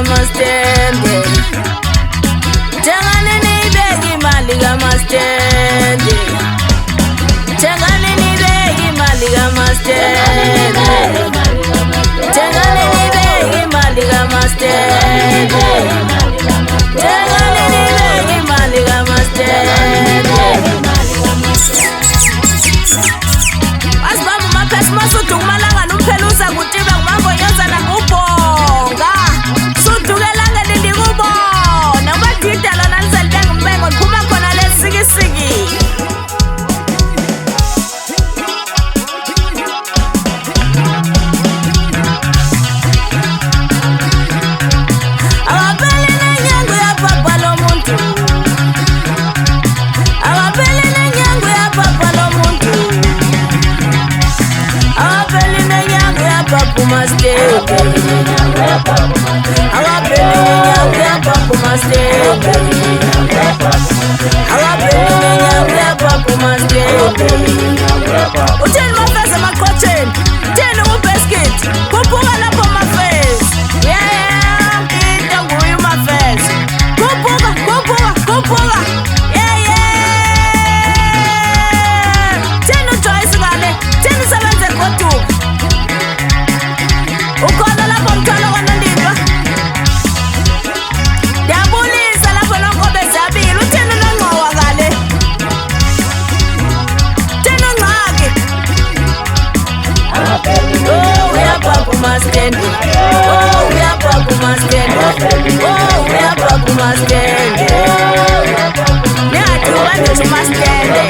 mastende. Tengani nibeki imali kamastende. Tengani nibeki imali kamastende. Tengani nibeki imali kamastende. Tengani nibeki imali kamastende. Asibamba maphesi masudu kumalanga numpheluza kutiba kumambo yenza nakubhonga. Suduke langa lindi kubona. Ubadida lona nizelitenga umbengo niphuma khona lesikisiki. Awapeli nenyango ya papa lo muntu. Awapeli nenyango ya papa lo muntu. Awapeli nenyango ya papa mastende. Awapeli nenyango ya papa mastende. Awapeli nenyango ya papa mastende. Utheni mafeze maqotheni? Utheni ubasket? Khuphuka lapho mafeze. Yeah, into nguye umafeze. Khuphuka, khuphuka, khuphuka. Yeah. Theni uJoyce ngale? Theni usebenze goduka? Ukhona lapho mthwalo kaNondindwa? Ndiyabulisa lapho nonkobe zabili. Utheni unongqowa ngale? Theni ungxaki? Oh, uyapapa umastende. Oh, uyapapa umastende. Oh, uyapapa umastende. Ningaduka nje umastende.